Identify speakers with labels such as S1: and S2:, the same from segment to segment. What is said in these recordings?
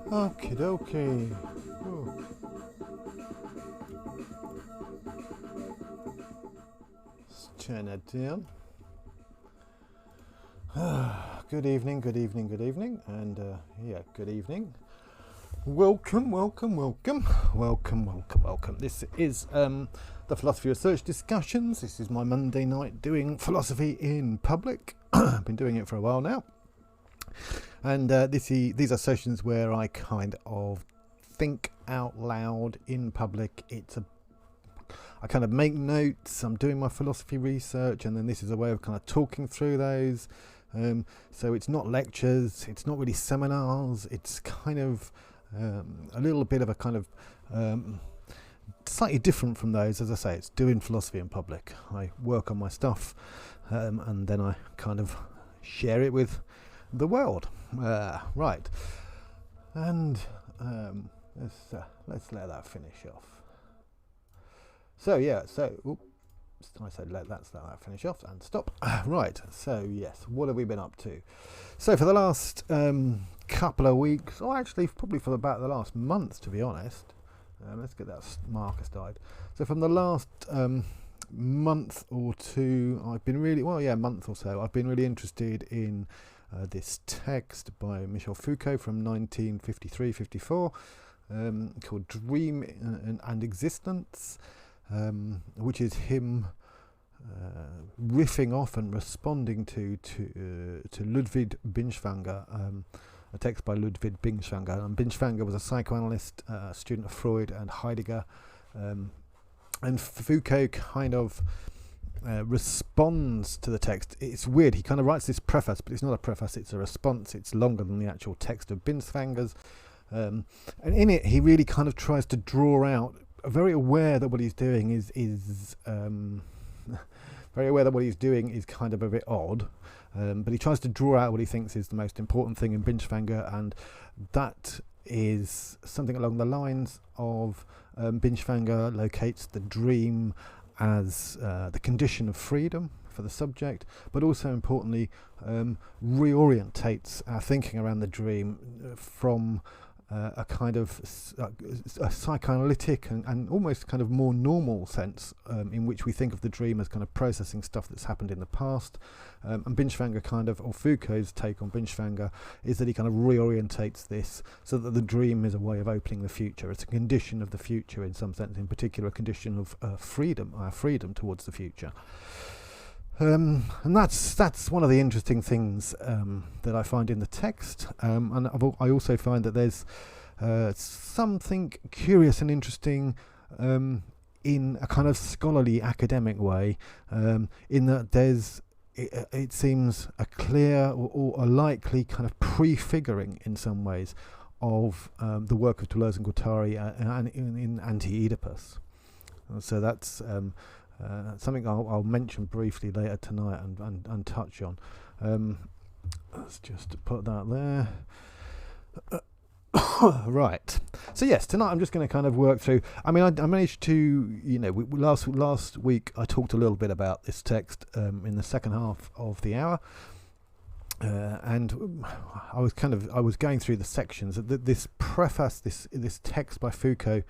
S1: Okie dokie. Let's turn that down. Good evening, good evening, good evening, and good evening. Welcome. This is the Philosophy Research Discussions. This is my Monday night doing philosophy in public. I've been doing it for a while now. And these are sessions where I kind of think out loud in public. I kind of make notes, I'm doing my philosophy research, and then this is a way of kind of talking through those. So it's not lectures, it's not really seminars, it's kind of a little bit of a kind of slightly different from those. As I say, it's doing philosophy in public. I work on my stuff and then I kind of share it with the world. Right, and let's let that finish off. I said let's let that finish off and stop. Right, so yes, what have we been up to? So for the last couple of weeks, or actually probably for about the last month, to be honest, let's get that marker started. So from the last month or two, I've been really, month or so, I've been really interested in this text by Michel Foucault from 1953-54 called Dream and Existence, which is him riffing off and responding to Ludwig Binswanger, a text by Ludwig Binswanger. And Binswanger was a psychoanalyst, student of Freud and Heidegger, and Foucault kind of responds to the text. It's weird, he kind of writes this preface, but it's not a preface, it's a response. It's longer than the actual text of Binswanger's, and in it he really kind of tries to draw out, very aware that what he's doing is very aware that what he's doing is kind of a bit odd, but he tries to draw out what he thinks is the most important thing in Binswanger, and that is something along the lines of Binswanger locates the dream as the condition of freedom for the subject, but also importantly reorientates our thinking around the dream from a kind of a psychoanalytic and almost kind of more normal sense in which we think of the dream as kind of processing stuff that's happened in the past. And Binswanger or Foucault's take on Binswanger is that he kind of reorientates this so that the dream is a way of opening the future. It's a condition of the future in some sense, in particular a condition of freedom, our freedom towards the future. And that's one of the interesting things that I find in the text, and I also find that there's something curious and interesting in a kind of scholarly academic way, in that it seems a clear or a likely kind of prefiguring in some ways of the work of Deleuze and Guattari in Anti-Oedipus. So that's something I'll mention briefly later tonight and touch on. Let's just put that there. Right. So yes, tonight I'm just going to kind of work through. I mean, I managed to, last week I talked a little bit about this text in the second half of the hour. And I was going through the sections. This preface, this text by Foucault,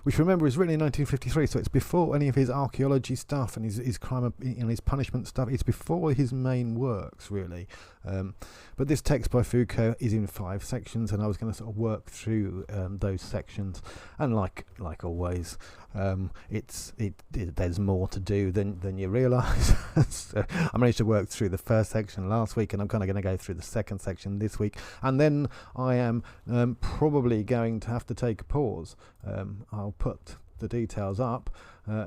S1: which remember is written in 1953, so it's before any of his archaeology stuff and his crime and his punishment stuff. It's before his main works, really. But this text by Foucault is in 5 sections, and I was going to sort of work through those sections. And like always, there's more to do than you realise. So I managed to work through the first section last week, and I'm kind of going to go through the second section this week, and then I am probably going to have to take a pause. I'll put the details up,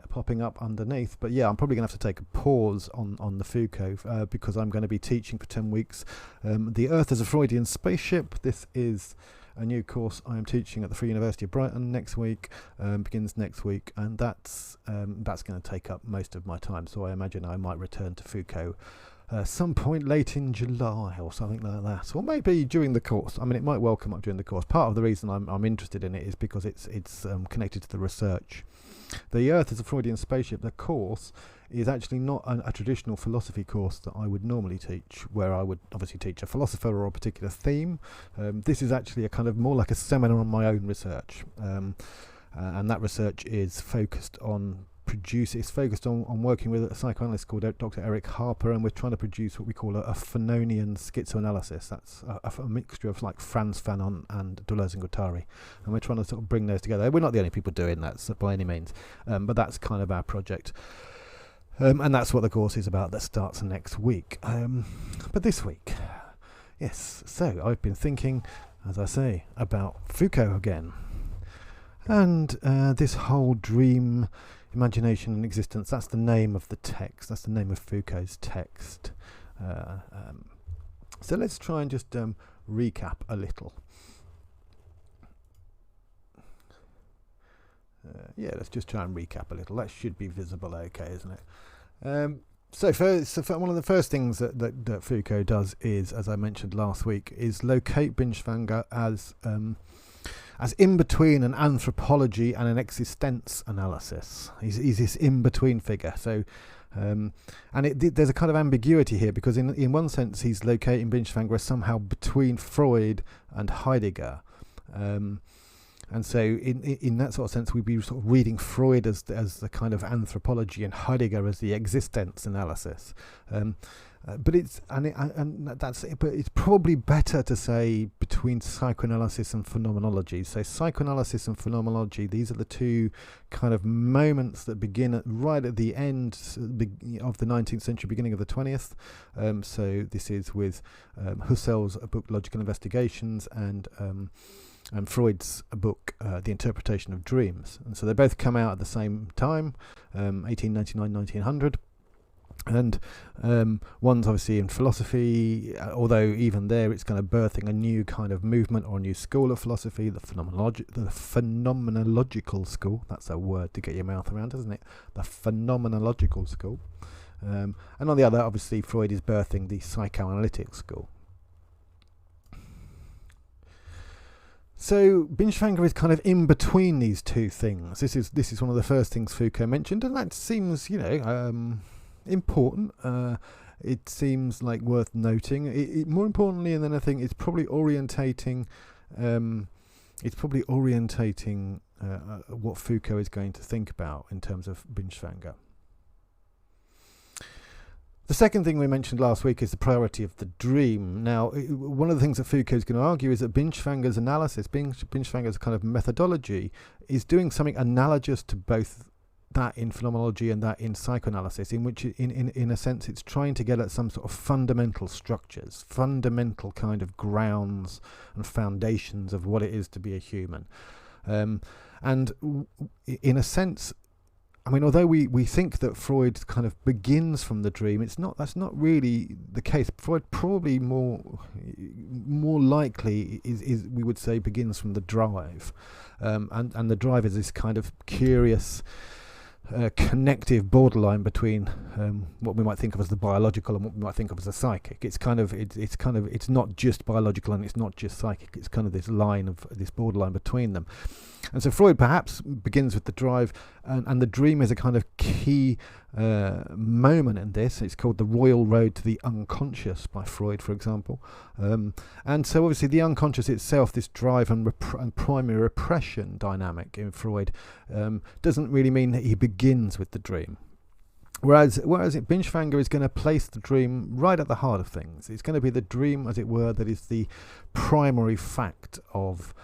S1: popping up underneath, but yeah, I'm probably going to have to take a pause on the Foucault because I'm going to be teaching for 10 weeks The Earth as a Freudian Spaceship. This is a new course I am teaching at the Free University of Brighton next week, begins next week, and that's going to take up most of my time, so I imagine I might return to Foucault some point late in July or something like that, or maybe during the course. I mean, it might well come up during the course. Part of the reason I'm interested in it is because it's connected to the research. The Earth is a Freudian Spaceship, the course, is actually not a traditional philosophy course that I would normally teach, where I would obviously teach a philosopher or a particular theme. This is actually a kind of more like a seminar on my own research, and that research is focused on working with a psychoanalyst called Dr. Eric Harper, and we're trying to produce what we call a Fanonian schizoanalysis. That's a mixture of like Frantz Fanon and Deleuze and Guattari, and we're trying to sort of bring those together. We're not the only people doing that by any means, but that's kind of our project, and that's what the course is about. That starts next week. But this week, yes, so I've been thinking, as I say, about Foucault again, and this whole dream, imagination and existence. That's the name of the text. That's the name of Foucault's text. So let's try and just recap a little. Let's just try and recap a little. That should be visible okay, isn't it? So one of the first things that Foucault does is, as I mentioned last week, is locate Binswanger as in between an anthropology and an existence analysis. He's this in between figure. So, there's a kind of ambiguity here, because in one sense he's locating Binswanger as somehow between Freud and Heidegger, and so in that sort of sense we'd be sort of reading Freud as the kind of anthropology and Heidegger as the existence analysis. But it's probably better to say between psychoanalysis and phenomenology. So psychoanalysis and phenomenology, these are the two kind of moments that begin right at the end of the 19th century, beginning of the 20th. So this is with Husserl's book Logical Investigations and Freud's book The Interpretation of Dreams. And so they both come out at the same time, 1899, 1900. And one's obviously in philosophy, although even there it's kind of birthing a new kind of movement or a new school of philosophy, the phenomenological school. That's a word to get your mouth around, isn't it? The phenomenological school. And on the other, obviously, Freud is birthing the psychoanalytic school. So Binswanger is kind of in between these two things. This is one of the first things Foucault mentioned, and that seems, important. It seems like worth noting. It more importantly than anything, it's probably orientating what Foucault is going to think about in terms of Binswanger. The second thing we mentioned last week is the priority of the dream. Now, one of the things that Foucault is going to argue is that Binswanger's analysis, Binswanger's kind of methodology, is doing something analogous to both that in phenomenology and that in psychoanalysis, in which in a sense it's trying to get at some sort of fundamental structures, fundamental kind of grounds and foundations of what it is to be a human. And in a sense, I mean, although we think that Freud kind of begins from the dream, that's not really the case. Freud probably more likely is we would say begins from the drive, and the drive is this kind of curious connective borderline between what we might think of as the biological and what we might think of as the psychic. It's not just biological and it's not just psychic. It's kind of this line of this borderline between them. And so Freud perhaps begins with the drive, and the dream is a kind of key moment in this. It's called the Royal Road to the Unconscious by Freud, for example. And so obviously the unconscious itself, this drive and primary repression dynamic in Freud, doesn't really mean that he begins with the dream. Whereas Binswanger is going to place the dream right at the heart of things. It's going to be the dream, as it were, that is the primary fact of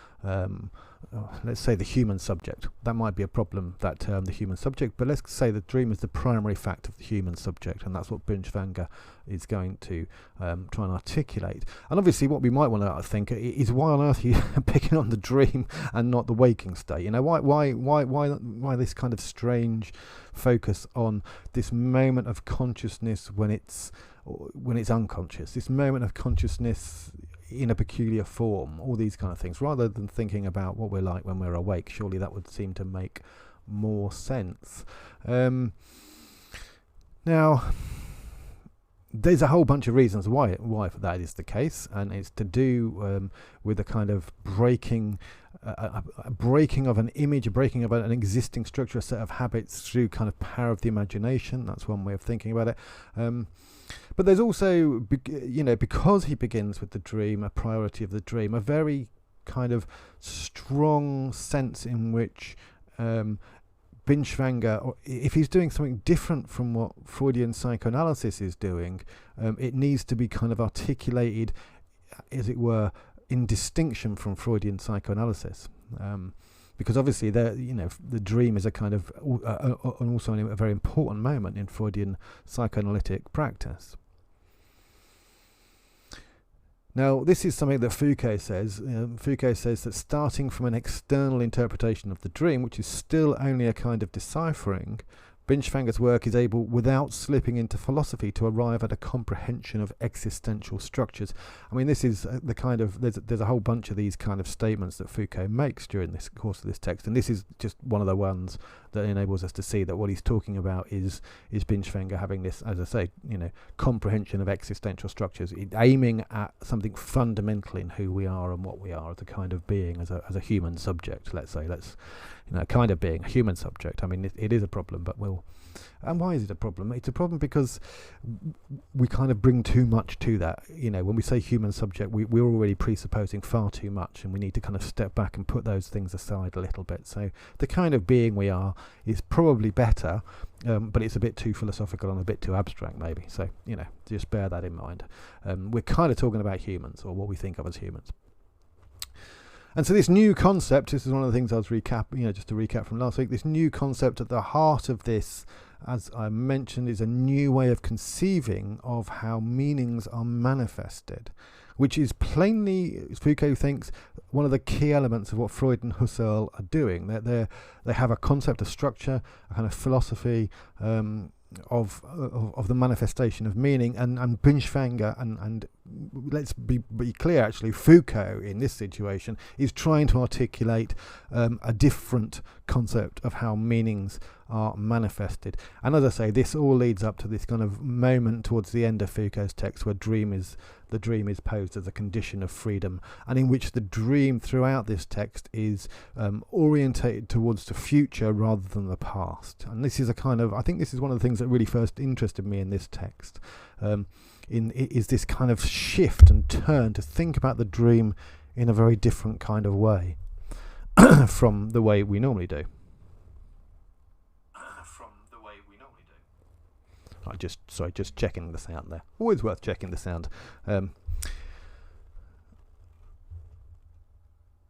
S1: let's say the human subject. That might be a problem, that term, the human subject, but let's say the dream is the primary fact of the human subject, and that's what Binswanger is going to try and articulate. And obviously what we might want to think is, why on earth are you picking on the dream and not the waking state? Why this kind of strange focus on this moment of consciousness when it's unconscious, this moment of consciousness in a peculiar form, all these kind of things, rather than thinking about what we're like when we're awake? Surely that would seem to make more sense. Now, there's a whole bunch of reasons why that is the case, and it's to do with a kind of breaking of an image, a breaking of an existing structure, a set of habits through kind of power of the imagination. That's one way of thinking about it. But there's also, because he begins with the dream, a priority of the dream, a very kind of strong sense in which Binswanger, or if he's doing something different from what Freudian psychoanalysis is doing, it needs to be kind of articulated, as it were, in distinction from Freudian psychoanalysis. Because obviously, the dream is a kind of also a very important moment in Freudian psychoanalytic practice. Now, this is something that Foucault says. Foucault says that starting from an external interpretation of the dream, which is still only a kind of deciphering, Binswanger's work is able, without slipping into philosophy, to arrive at a comprehension of existential structures. I mean, this is the kind of, there's a whole bunch of these kind of statements that Foucault makes during this course of this text, and this is just one of the ones that enables us to see that what he's talking about is Binswanger having this, as I say, comprehension of existential structures, aiming at something fundamental in who we are and what we are as a kind of being, as a human subject. Let's say, kind of being a human subject. I mean, it is a problem, but and why is it a problem? It's a problem because we kind of bring too much to that. When we say human subject, we're already presupposing far too much, and we need to kind of step back and put those things aside a little bit. So the kind of being we are is probably better, but it's a bit too philosophical and a bit too abstract, maybe. So, just bear that in mind. We're kind of talking about humans, or what we think of as humans. And so this new concept, this is one of the things I was just to recap from last week, this new concept at the heart of this, as I mentioned, is a new way of conceiving of how meanings are manifested, which is plainly, Foucault thinks, one of the key elements of what Freud and Husserl are doing. They have a concept of structure, a kind of philosophy of the manifestation of meaning, and Binswanger and let's be clear, actually, Foucault in this situation is trying to articulate a different concept of how meanings are manifested. And as I say, this all leads up to this kind of moment towards the end of Foucault's text where the dream is posed as a condition of freedom, and in which the dream throughout this text is orientated towards the future rather than the past. And this is I think this is one of the things that really first interested me in this text, is this kind of shift and turn to think about the dream in a very different kind of way from the way we normally do. Just checking the sound there. Always worth checking the sound.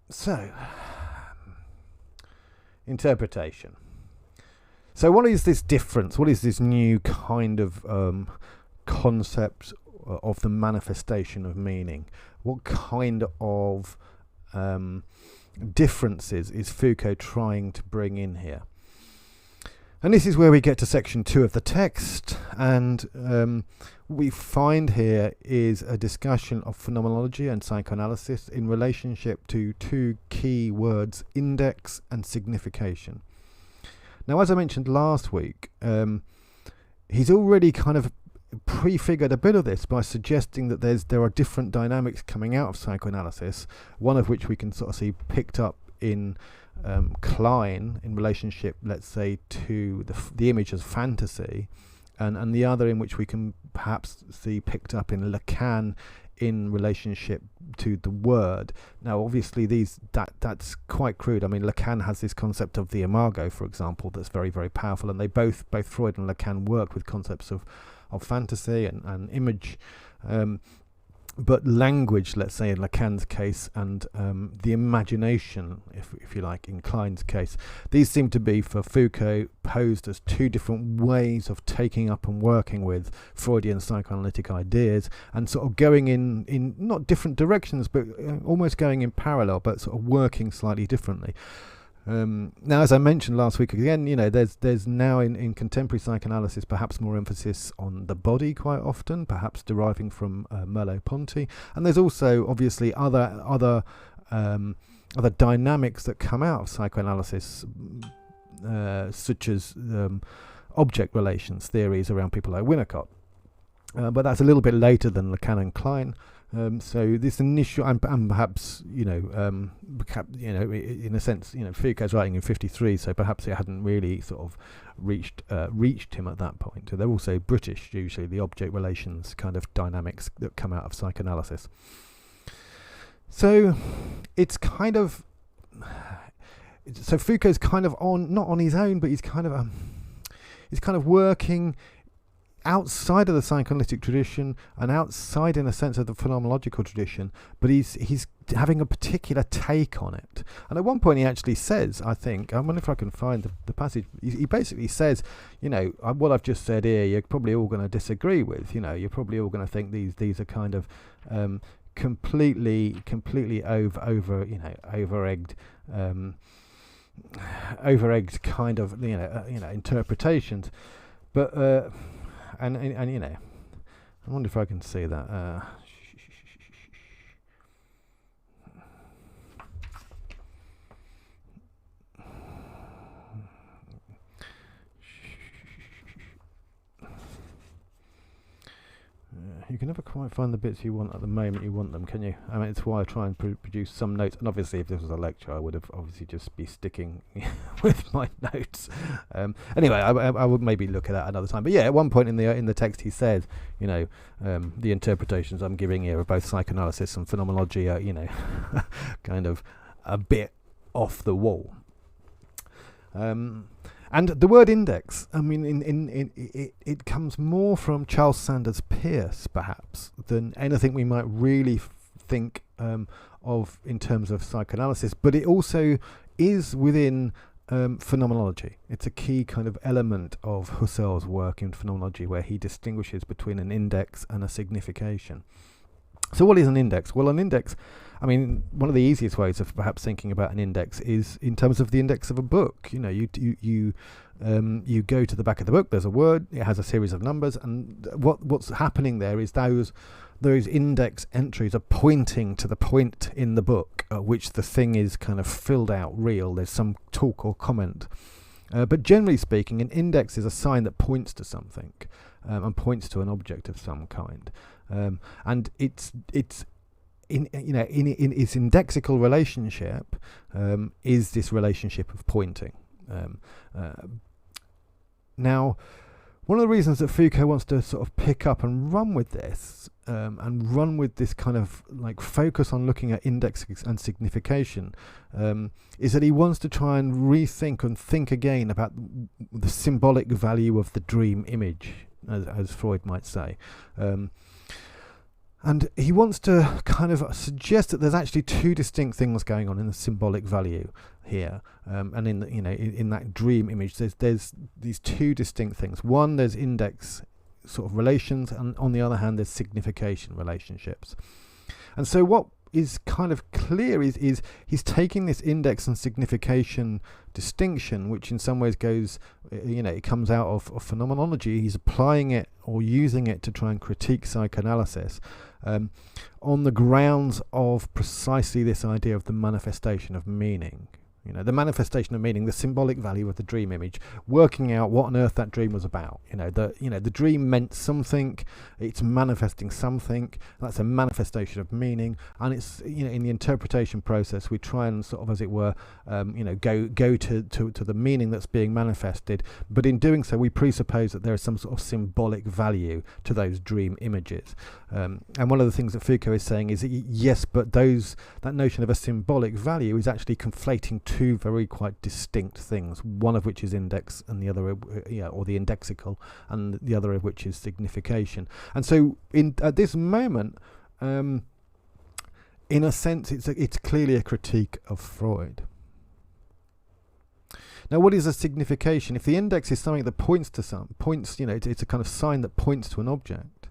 S1: So, interpretation. So what is this difference? What is this new kind of concept of the manifestation of meaning? What kind of differences is Foucault trying to bring in here? And this is where we get to section 2 of the text, and we find here is a discussion of phenomenology and psychoanalysis in relationship to two key words, index and signification. Now, as I mentioned last week, he's already kind of prefigured a bit of this by suggesting that there are different dynamics coming out of psychoanalysis, one of which we can sort of see picked up in Klein in relationship, let's say, to the image as fantasy, and the other in which we can perhaps see picked up in Lacan in relationship to the word. Now, obviously, that's quite crude. I mean, Lacan has this concept of the imago, for example, that's very, very powerful, and they both Freud and Lacan work with concepts of fantasy and image. But language, let's say in Lacan's case, and the imagination, if you like, in Klein's case, these seem to be, for Foucault, posed as two different ways of taking up and working with Freudian psychoanalytic ideas, and sort of going in not different directions, but almost going in parallel, but sort of working slightly differently. Now, as I mentioned last week, again, there's now in contemporary psychoanalysis perhaps more emphasis on the body quite often, perhaps deriving from Merleau-Ponty, and there's also obviously other dynamics that come out of psychoanalysis, such as object relations theories around people like Winnicott. but that's a little bit later than Lacan and Klein. So this initial, and perhaps in a sense, Foucault's writing in 1953, so perhaps it hadn't really sort of reached him at that point. So they're also British, usually the object relations kind of dynamics that come out of psychoanalysis. So it's kind of, so Foucault's kind of not on his own, but he's kind of working outside of the psychoanalytic tradition and outside, in a sense, of the phenomenological tradition, but he's having a particular take on it. And at one point he actually says, I think, I wonder if I can find the passage, he basically says, what I've just said here, you're probably all going to disagree with, you're probably all going to think these are kind of completely over-egged kind of interpretations, but and I wonder if I can see that. You can never quite find the bits you want at the moment you want them, can you? I mean, it's why I try and produce some notes. And obviously, if this was a lecture, I would have obviously just be sticking with my notes. Anyway, I would maybe look at that another time. But yeah, at one point in the text, he says, the interpretations I'm giving here of both psychoanalysis and phenomenology are, kind of a bit off the wall. And the word index, I mean, it comes more from Charles Sanders Peirce, perhaps, than anything we might really think of in terms of psychoanalysis. But it also is within phenomenology. It's a key kind of element of Husserl's work in phenomenology, where he distinguishes between an index and a signification. So what is an index? Well, an index, I mean, one of the easiest ways of perhaps thinking about an index is in terms of the index of a book. You go to the back of the book, there's a word, it has a series of numbers, and what's happening there is those index entries are pointing to the point in the book at which the thing is kind of filled out real. There's some talk or comment. But generally speaking, an index is a sign that points to something and points to an object of some kind. And it's in its indexical relationship is this relationship of pointing. Now, one of the reasons that Foucault wants to sort of pick up and run with this, and run with this kind of like focus on looking at index and signification, is that he wants to try and rethink and think again about the symbolic value of the dream image, as Freud might say. And he wants to kind of suggest that there's actually two distinct things going on in the symbolic value here, and in that dream image, there's these two distinct things. One, there's index sort of relations, and on the other hand, there's signification relationships. And so what is kind of clear is he's taking this index and signification distinction, which in some ways goes, it comes out of phenomenology. He's applying it or using it to try and critique psychoanalysis on the grounds of precisely this idea of the manifestation of meaning. The manifestation of meaning, the symbolic value of the dream image, working out what on earth that dream was about. The dream meant something, it's manifesting something, that's a manifestation of meaning, and it's, in the interpretation process, we try and sort of, as it were, go to the meaning that's being manifested, but in doing so, we presuppose that there is some sort of symbolic value to those dream images. And one of the things that Foucault is saying is, yes, but that notion of a symbolic value is actually conflating two very quite distinct things, one of which is index and the other, or the indexical, and the other of which is signification. And so at this moment, in a sense, it's clearly a critique of Freud. Now, what is a signification? If the index is something that points, it's a kind of sign that points to an object.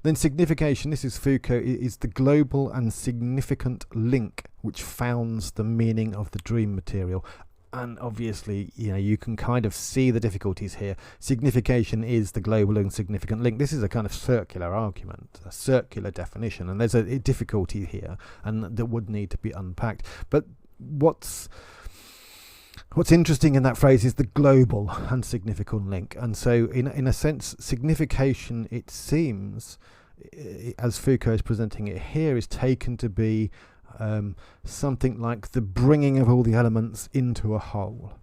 S1: Then signification, this is Foucault, is the global and significant link which founds the meaning of the dream material. And obviously, you can kind of see the difficulties here. Signification is the global and significant link. This is a kind of circular argument, a circular definition, and there's a difficulty here, and that would need to be unpacked. But what's What's interesting in that phrase is the global and significant link. And so in a sense, signification, it seems, as Foucault is presenting it here, is taken to be something like the bringing of all the elements into a whole.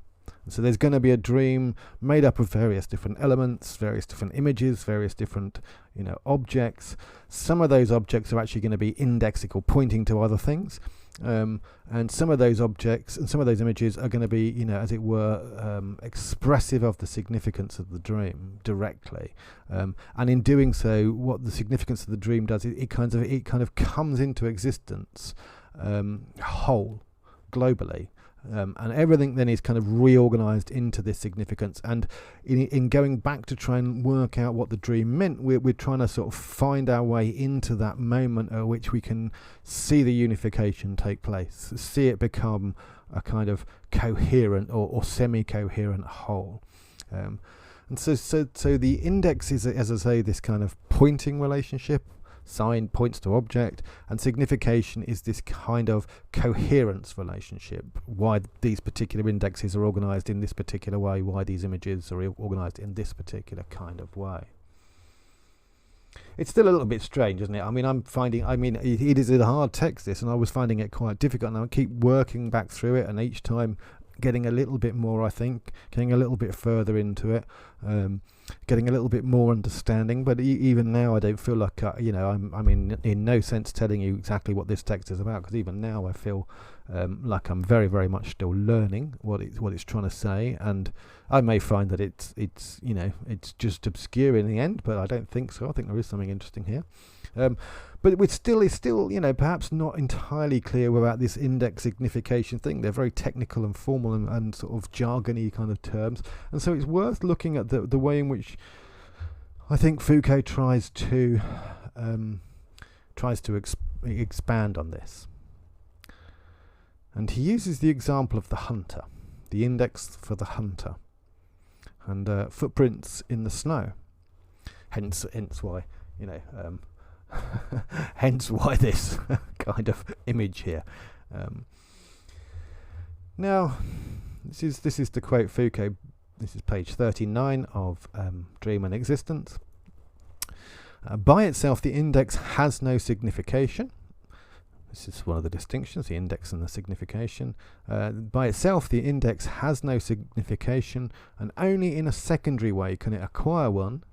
S1: So there's going to be a dream made up of various different elements, various different images, various different, objects. Some of those objects are actually going to be indexical, pointing to other things. And some of those objects and some of those images are going to be, as it were, expressive of the significance of the dream directly. And in doing so, what the significance of the dream does, it kind of comes into existence whole, globally. And everything then is kind of reorganized into this significance. And in going back to try and work out what the dream meant, we're trying to sort of find our way into that moment at which we can see the unification take place, see it become a kind of coherent or semi-coherent whole. And so the index is, as I say, this kind of pointing relationship. Sign points to object, and signification is this kind of coherence relationship. Why these particular indexes are organized in this particular way, why these images are organized in this particular kind of way. It's still a little bit strange, isn't it? It is a hard text, this, and I was finding it quite difficult, and I keep working back through it, and each time getting a little bit more, I think, getting a little bit further into it, getting a little bit more understanding. But even now, I don't feel like I'm in no sense telling you exactly what this text is about, because even now I feel like I'm very, very much still learning what it's trying to say, and I may find that it's just obscure in the end, but I don't think so. I think there is something interesting here. But it's still, perhaps not entirely clear about this index signification thing. They're very technical and formal and sort of jargony kind of terms. And so it's worth looking at the way in which I think Foucault tries to expand on this. And he uses the example of the hunter, the index for the hunter, and footprints in the snow. Hence why, hence why this kind of image here. Now, this is to quote Foucault. This is page 39 of Dream and Existence. By itself, the index has no signification. This is one of the distinctions, the index and the signification. By itself, the index has no signification, and only in a secondary way can it acquire one,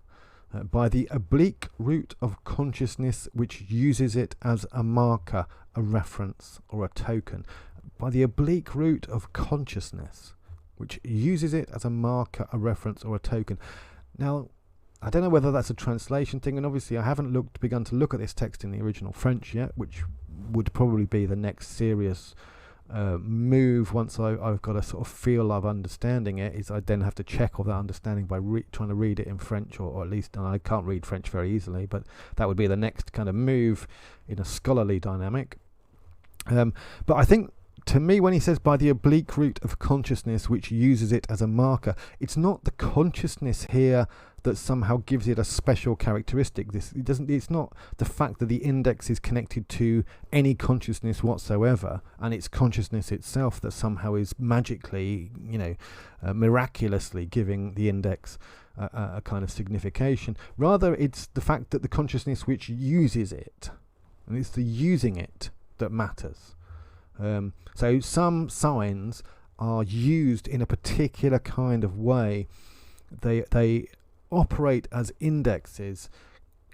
S1: by the oblique route of consciousness which uses it as a marker, a reference, or a token. By the oblique route of consciousness which uses it as a marker, a reference, or a token. Now, I don't know whether that's a translation thing, and obviously I haven't begun to look at this text in the original French yet, which would probably be the next serious move once I've got a sort of feel of understanding it, is I then have to check all that understanding by trying to read it in French, or at least, and I can't read French very easily, but that would be the next kind of move in a scholarly dynamic. But I think, to me, when he says by the oblique route of consciousness which uses it as a marker, it's not the consciousness here that somehow gives it a special characteristic. It's not the fact that the index is connected to any consciousness whatsoever, and it's consciousness itself that somehow is magically, miraculously giving the index a kind of signification. Rather, it's the fact that the consciousness which uses it, and it's the using it that matters. So some signs are used in a particular kind of way. They operate as indexes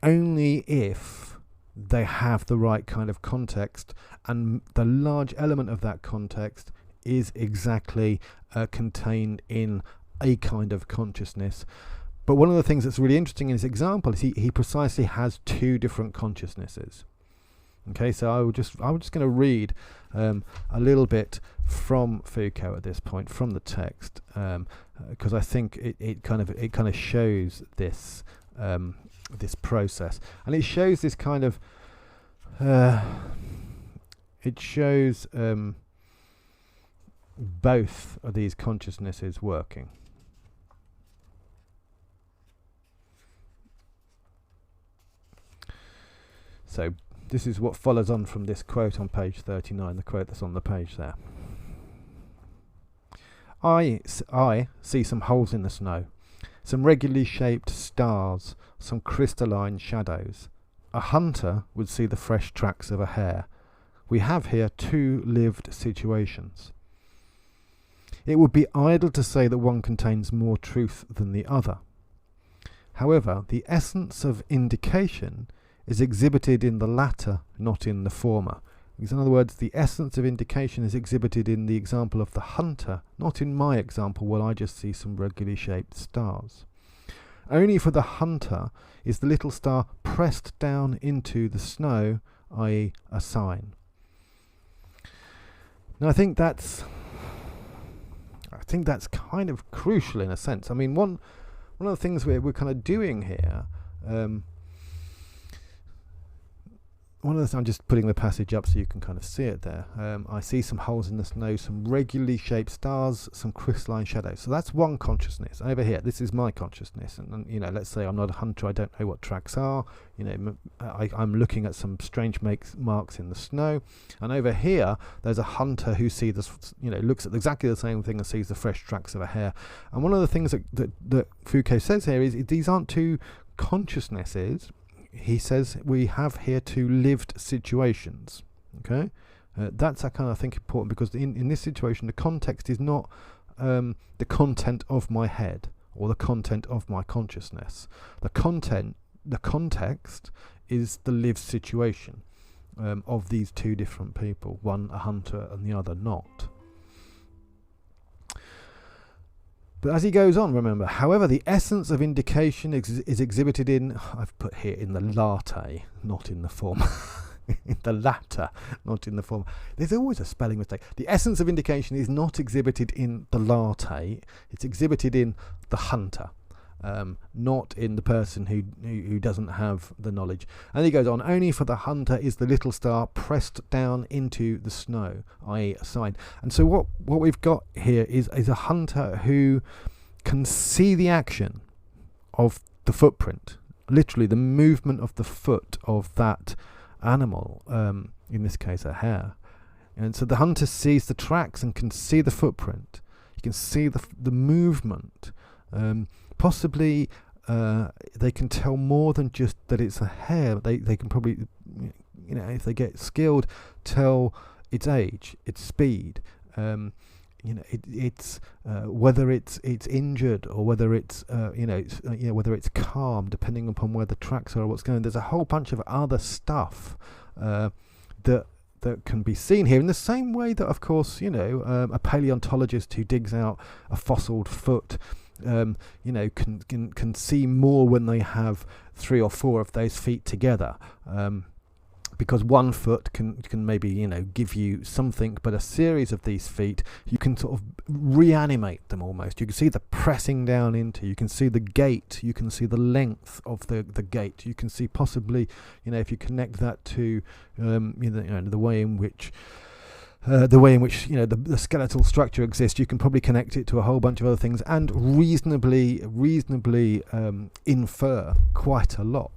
S1: only if they have the right kind of context, and the large element of that context is exactly contained in a kind of consciousness. But one of the things that's really interesting in this example is he precisely has two different consciousnesses. Okay, so I'm just going to read a little bit from Foucault at this point, from the text, because I think it kind of shows this this process, and it shows this kind of it shows both of these consciousnesses working. So this is what follows on from this quote on page 39, the quote that's on the page there. I see some holes in the snow, some regularly shaped stars, some crystalline shadows. A hunter would see the fresh tracks of a hare. We have here two lived situations. It would be idle to say that one contains more truth than the other. However, the essence of indication is exhibited in the latter, not in the former. In other words, the essence of indication is exhibited in the example of the hunter, not in my example where I just see some regularly shaped stars. Only for the hunter is the little star pressed down into the snow, i.e. a sign. Now I think that's kind of crucial in a sense. I mean, one of the things we're kind of doing here, I'm just putting the passage up so you can kind of see it there. I see some holes in the snow, some regularly shaped stars, some crystalline shadows. So that's one consciousness. Over here, this is my consciousness. And let's say I'm not a hunter, I don't know what tracks are. I'm looking at some strange marks in the snow. And over here, there's a hunter who sees this, looks at exactly the same thing and sees the fresh tracks of a hare. And one of the things that Foucault says here is these aren't two consciousnesses. He says we have here two lived situations. Okay, that's I kind of think important, because in this situation the context is not the content of my head or the content of my consciousness. The context is the lived situation of these two different people, one a hunter and the other not. But as he goes on, remember, however, the essence of indication is exhibited in, I've put here in the latte, not in the former. In the latter, not in the former. There's always a spelling mistake. The essence of indication is not exhibited in the latte, it's exhibited in the hunter. Not in the person who doesn't have the knowledge. And he goes on, only for the hunter is the little star pressed down into the snow, i.e. a sign. And so what we've got here is a hunter who can see the action of the footprint, literally the movement of the foot of that animal, in this case a hare. And so the hunter sees the tracks and can see the footprint. You can see the movement. Possibly they can tell more than just that it's a hare. They can probably, if they get skilled, tell its age, its speed, it's whether it's injured or whether it's whether it's calm, depending upon where the tracks are or what's going on. There's a whole bunch of other stuff that can be seen here, in the same way that, of course, a paleontologist who digs out a fossiled foot can see more when they have 3 or 4 of those feet together, because one foot can maybe give you something, but a series of these feet you can sort of reanimate them almost. You can see the pressing down into, you can see the gait, you can see the length of the gait, you can see possibly if you connect that to the way in which the skeletal structure exists, you can probably connect it to a whole bunch of other things and reasonably infer quite a lot.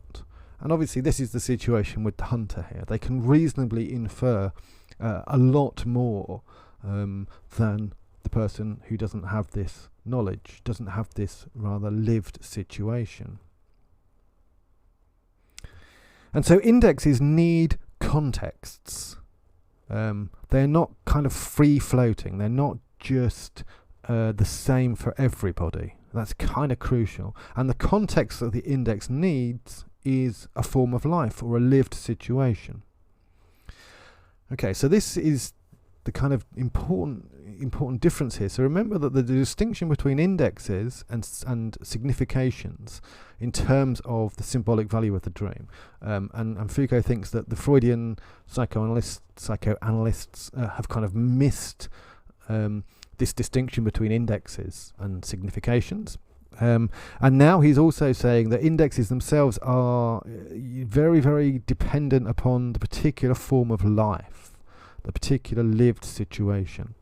S1: And obviously this is the situation with the hunter here. They can reasonably infer a lot more than the person who doesn't have this knowledge, doesn't have this rather lived situation. And so indexes need contexts. They're not kind of free floating. They're not just the same for everybody. That's kind of crucial. And the context that the index needs is a form of life or a lived situation. Okay, so this is the kind of important difference here. So remember that the distinction between indexes and significations in terms of the symbolic value of the dream, and Foucault thinks that the Freudian psychoanalysts have kind of missed this distinction between indexes and significations. And now he's also saying that indexes themselves are very, very dependent upon the particular form of life, the particular lived situation.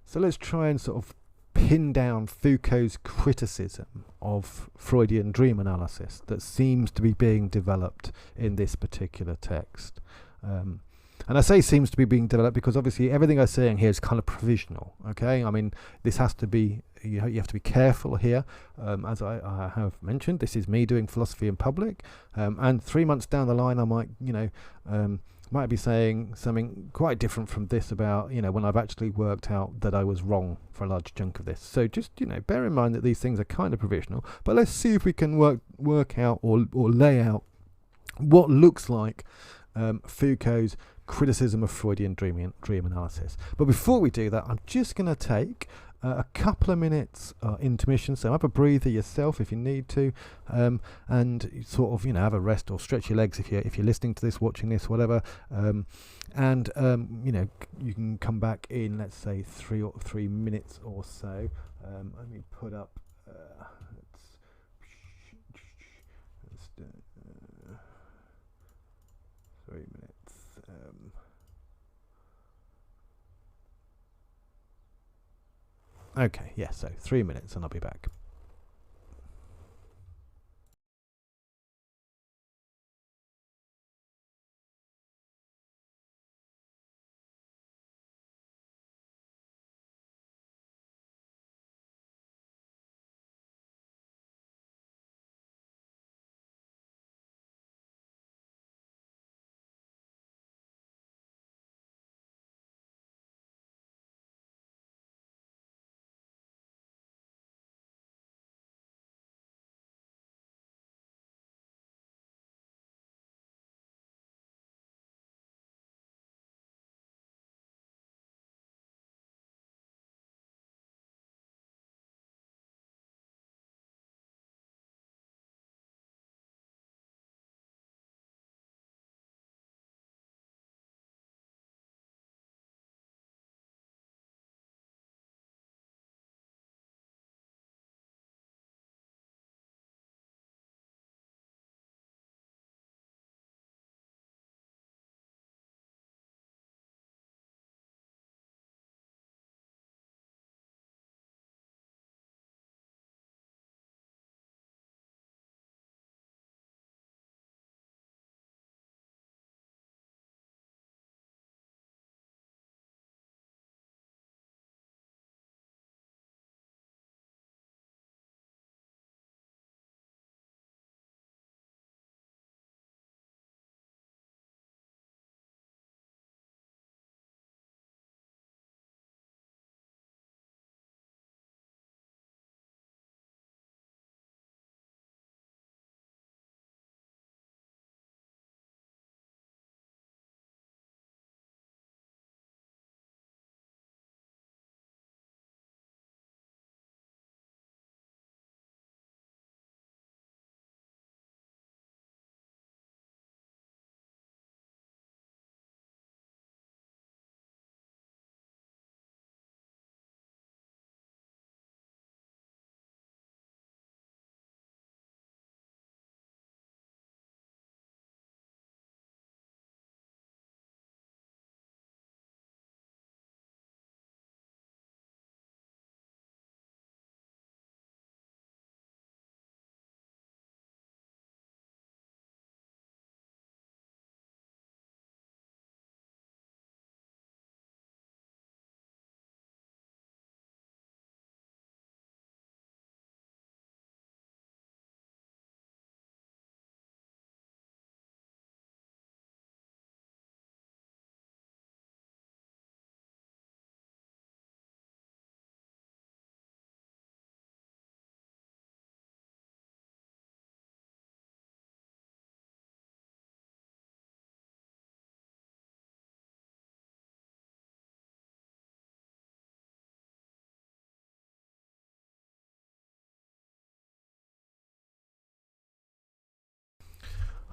S1: So let's try and sort of pin down Foucault's criticism of Freudian dream analysis that seems to be being developed in this particular text. And And I say seems to be being developed because obviously everything I'm saying here is kind of provisional. Okay, I mean, this has to be, you have to be careful here. As I have mentioned, this is me doing philosophy in public, and 3 months down the line I might, might be saying something quite different from this about, when I've actually worked out that I was wrong for a large chunk of this. So just, bear in mind that these things are kind of provisional, but let's see if we can work out or lay out what looks like Foucault's criticism of Freudian dream analysis. But before we do that, I'm just going to take a couple of minutes intermission, so have a breather yourself if you need to, and sort of have a rest or stretch your legs if you're listening to this, watching this, whatever, and you can come back in, let's say 3 minutes or so. Let me put up 3 minutes. Okay, yeah, so 3 minutes and I'll be back.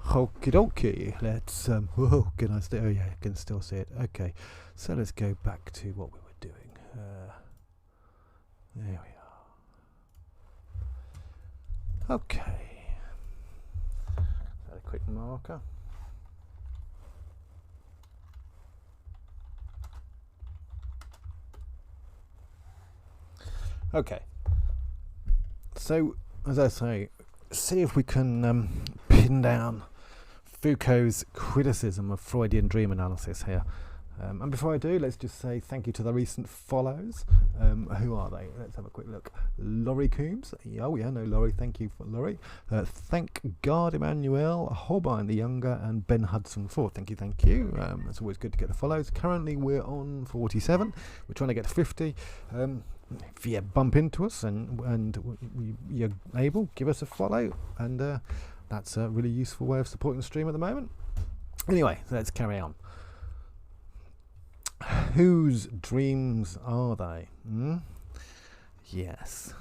S1: Okie dokie, let's can I still, oh yeah, I can still see it. Okay, so let's go back to what we were doing. There we are. Okay, a quick marker. Okay, so as I say, see if we can pin down Foucault's criticism of Freudian dream analysis here. And before I do, let's just say thank you to the recent follows. Who are they? Let's have a quick look. Laurie Coombs. Oh, yeah, no, Laurie. Thank you for Laurie. Thank God, Emmanuel Holbein the Younger, and Ben Hudson Ford. Thank you. It's always good to get the follows. Currently, we're on 47. We're trying to get to 50. If you bump into us and you're able, give us a follow. And that's a really useful way of supporting the stream at the moment. Anyway, let's carry on. Whose dreams are they? Yes.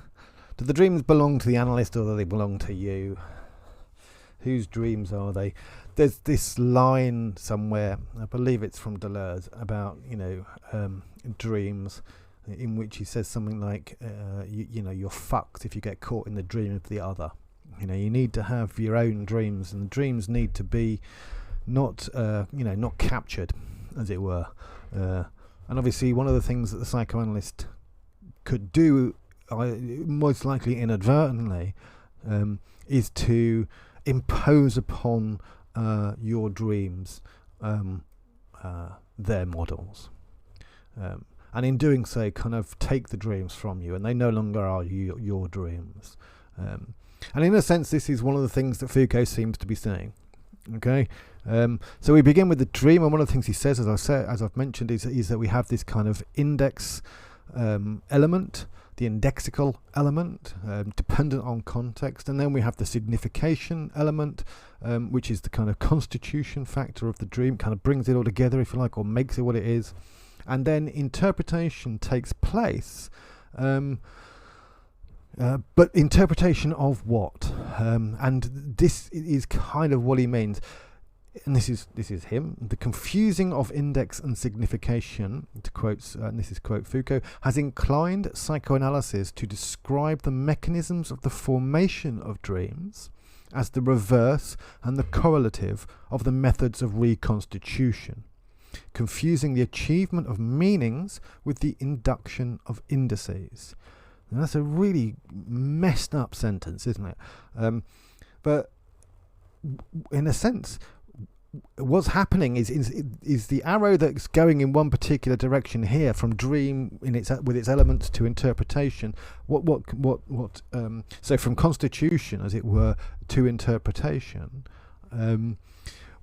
S1: Do the dreams belong to the analyst, or do they belong to you? Whose dreams are they? There's this line somewhere, I believe it's from Deleuze, about dreams, in which he says something like, you're fucked if you get caught in the dream of the other. You need to have your own dreams, and the dreams need to be not captured, as it were. And obviously one of the things that the psychoanalyst could do, most likely inadvertently, is to impose upon your dreams their models. And in doing so, kind of take the dreams from you, and they no longer are your dreams. And in a sense, this is one of the things that Foucault seems to be saying. Okay, so we begin with the dream, and one of the things he says, as I've mentioned, is that we have this kind of index element, the indexical element, dependent on context, and then we have the signification element, which is the kind of constitution factor of the dream, kind of brings it all together, if you like, or makes it what it is, and then interpretation takes place. But interpretation of what? And this is kind of what he means. And this is him. The confusing of index and signification, to quote, and this is quote Foucault, has inclined psychoanalysis to describe the mechanisms of the formation of dreams as the reverse and the correlative of the methods of reconstitution, confusing the achievement of meanings with the induction of indices. And that's a really messed up sentence, isn't it? But in a sense, what's happening is the arrow that's going in one particular direction here, from dream with its elements to interpretation. So from constitution, as it were, to interpretation.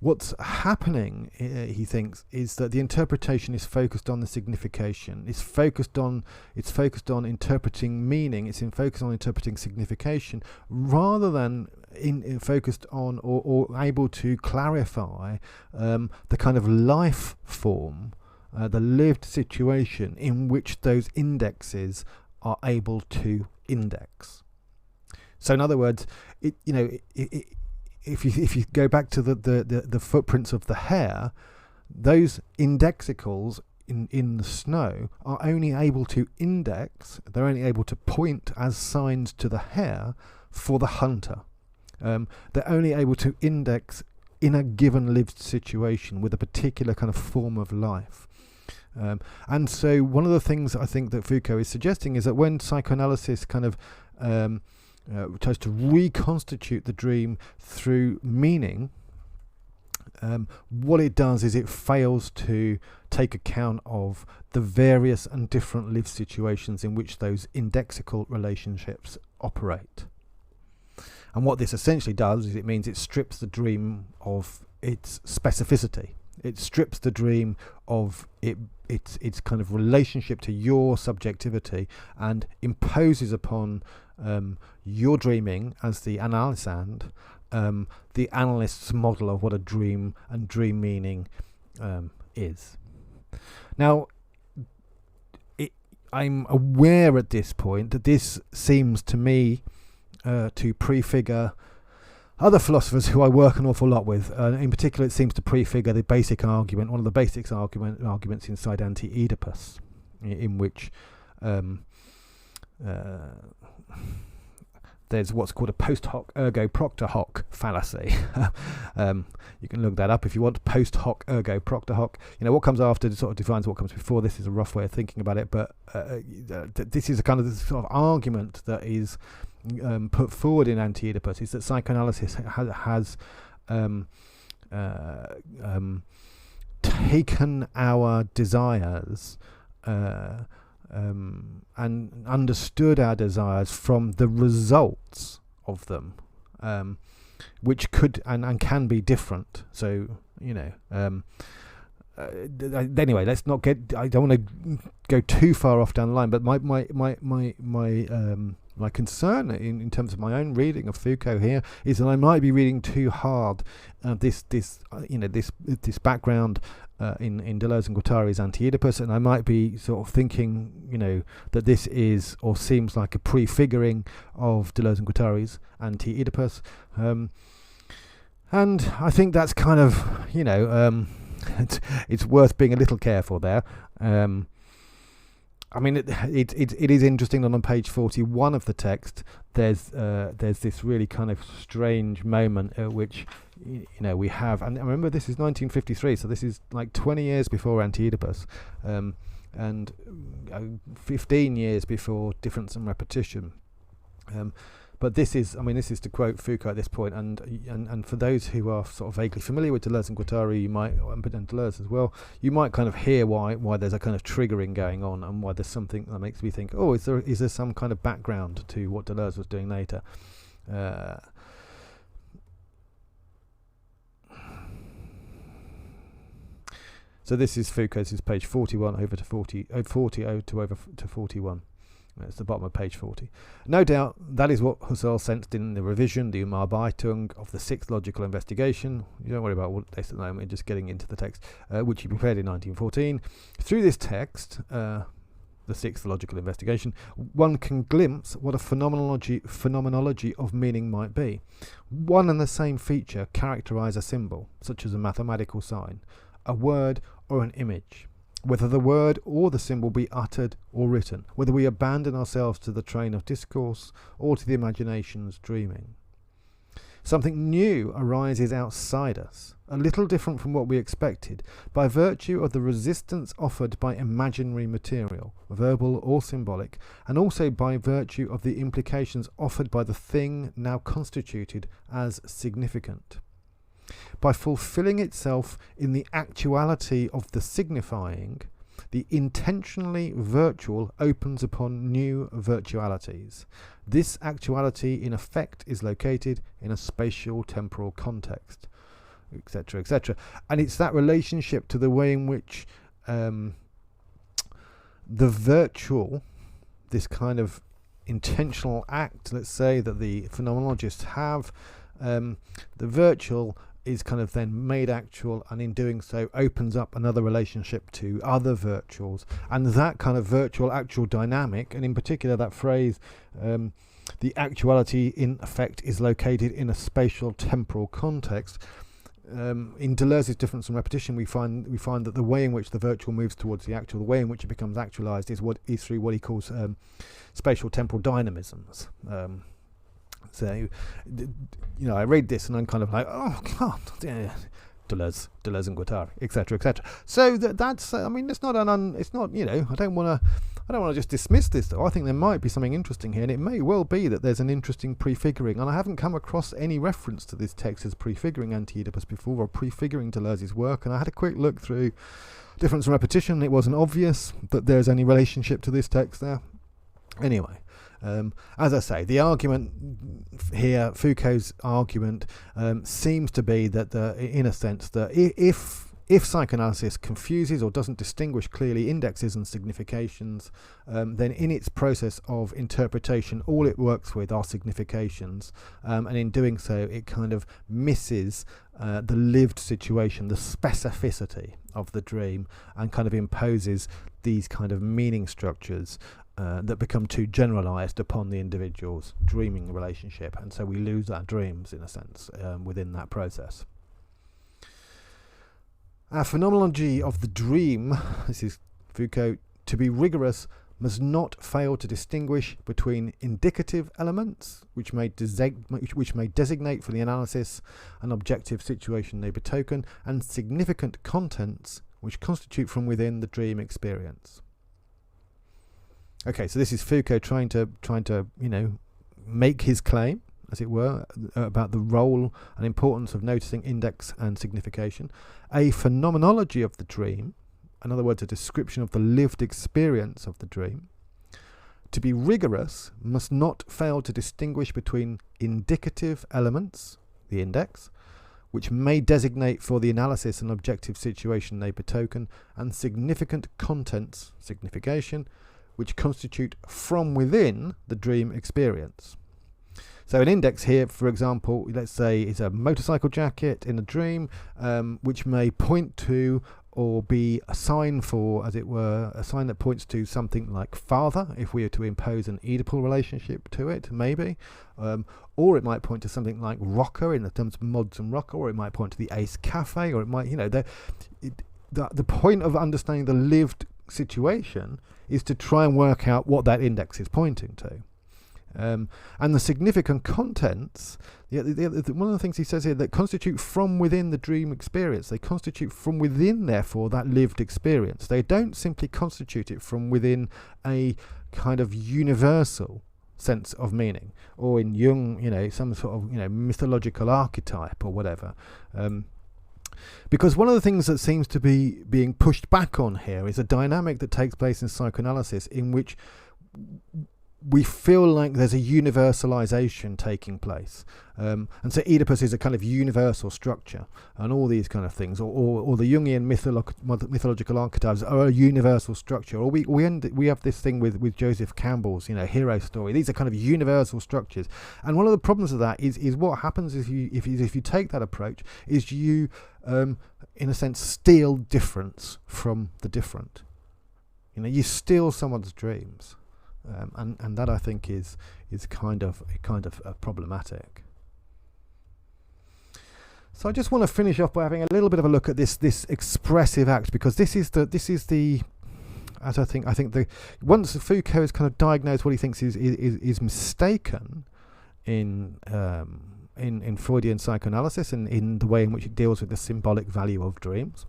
S1: What's happening, he thinks, is that the interpretation is focused on the signification. It's focused on interpreting meaning. It's focused on interpreting signification, rather than focused on or able to clarify the kind of life form, the lived situation in which those indexes are able to index. So, in other words, if you go back to the footprints of the hare, those indexicals in the snow are only able to index, they're only able to point as signs to the hare for the hunter. They're only able to index in a given lived situation with a particular kind of form of life. And so one of the things I think that Foucault is suggesting is that when psychoanalysis kind of tries to reconstitute the dream through meaning, what it does is it fails to take account of the various and different lived situations in which those indexical relationships operate. And what this essentially does is it means it strips the dream of its specificity. It strips the dream of its kind of relationship to your subjectivity, and imposes upon your dreaming as the analysand the analyst's model of what a dream and dream meaning is. Now, I'm aware at this point that this seems to me to prefigure other philosophers who I work an awful lot with. In particular, it seems to prefigure the basic argument, one of the basic arguments inside Anti-Oedipus, in which there's what's called a post hoc ergo propter hoc fallacy. You can look that up if you want. Post hoc ergo propter hoc. What comes after sort of defines what comes before. This is a rough way of thinking about it, but this is a kind of sort of argument that is put forward in Anti-Oedipus, is that psychoanalysis has taken our desires and understood our desires from the results of them, which could and can be different. So, anyway, let's not get. I don't want to go too far off down the line. But my concern in terms of my own reading of Foucault here is that I might be reading too hard this background in Deleuze and Guattari's Anti-Oedipus, and I might be sort of thinking, that this is or seems like a prefiguring of Deleuze and Guattari's Anti-Oedipus, and I think that's kind of, it's worth being a little careful there. I mean, it is interesting that on page 41 of the text, there's this really kind of strange moment at which, we have, and remember this is 1953, so this is like 20 years before Anti-Oedipus, and 15 years before Difference and Repetition. But this is to quote Foucault at this point, and for those who are sort of vaguely familiar with Deleuze and Guattari, you might, and Deleuze as well, you might kind of hear why there's a kind of triggering going on, and why there's something that makes me think, is there some kind of background to what Deleuze was doing later? So this is Foucault's, is page 41 over to 40 to 41. It's the bottom of page 40. No doubt that is what Husserl sensed in the revision, the Umarbeitung of the sixth logical investigation. You don't worry about what this at the moment, just getting into the text, which he prepared in 1914. Through this text, the sixth logical investigation, one can glimpse what a phenomenology of meaning might be. One and the same feature characterize a symbol, such as a mathematical sign, a word or an image. Whether the word or the symbol be uttered or written, whether we abandon ourselves to the train of discourse or to the imagination's dreaming. Something new arises outside us, a little different from what we expected, by virtue of the resistance offered by imaginary material, verbal or symbolic, and also by virtue of the implications offered by the thing now constituted as significant. By fulfilling itself in the actuality of the signifying, the intentionally virtual opens upon new virtualities. This actuality, in effect, is located in a spatial temporal context, etc., etc. And it's that relationship to the way in which the virtual, this kind of intentional act, let's say, that the phenomenologists have, the virtual is kind of then made actual, and in doing so opens up another relationship to other virtuals, and that kind of virtual actual dynamic, and in particular that phrase, the actuality in effect is located in a spatial temporal context. In Deleuze's Difference and Repetition, we find that the way in which the virtual moves towards the actual, the way in which it becomes actualized, is through what he calls spatial temporal dynamisms. So, I read this and I'm kind of like, oh God, yeah, Deleuze and Guattari, etc., etc. So that's, it's not I don't want to just dismiss this though. I think there might be something interesting here, and it may well be that there's an interesting prefiguring. And I haven't come across any reference to this text as prefiguring Anti-Oedipus before, or prefiguring Deleuze's work. And I had a quick look through Difference and Repetition. It wasn't obvious that there's any relationship to this text there. Anyway. As I say, the argument here, Foucault's argument, seems to be that, in a sense, that if psychoanalysis confuses or doesn't distinguish clearly indexes and significations, then in its process of interpretation, all it works with are significations, and in doing so, it kind of misses the lived situation, the specificity of the dream, and kind of imposes these kind of meaning structures that become too generalized upon the individual's dreaming relationship, and so we lose our dreams in a sense within that process. Our phenomenology of the dream, this is Foucault, to be rigorous, must not fail to distinguish between indicative elements, which may designate for the analysis an objective situation they betoken, and significant contents, which constitute from within the dream experience. Okay, so this is Foucault trying to make his claim, as it were, about the role and importance of noticing, index and signification. A phenomenology of the dream, in other words, a description of the lived experience of the dream. To be rigorous, must not fail to distinguish between indicative elements, the index, which may designate for the analysis an objective situation they betoken, and significant contents, signification, which constitute from within the dream experience. So an index here, for example, let's say is a motorcycle jacket in a dream, which may point to or be a sign for, as it were, a sign that points to something like father, if we are to impose an Oedipal relationship to it, maybe. Or it might point to something like rocker in the terms of mods and rocker, or it might point to the Ace Cafe, or it might, the point of understanding the lived situation is to try and work out what that index is pointing to. And the significant contents, one of the things he says here, that constitute from within the dream experience. They constitute from within, therefore, that lived experience. They don't simply constitute it from within a kind of universal sense of meaning, or in Jung, some sort of, mythological archetype or whatever. Because one of the things that seems to be being pushed back on here is a dynamic that takes place in psychoanalysis in which we feel like there's a universalization taking place. And so Oedipus is a kind of universal structure, and all these kind of things, or the Jungian mythological archetypes are a universal structure. Or we have this thing with Joseph Campbell's hero story. These are kind of universal structures. And one of the problems of that is what happens if you take that approach is you in a sense steal difference from the different. You steal someone's dreams. And that I think is kind of problematic. So I just want to finish off by having a little bit of a look at this expressive act, because this is the as I think once Foucault has kind of diagnosed what he thinks is mistaken in Freudian psychoanalysis and in the way in which it deals with the symbolic value of dreams.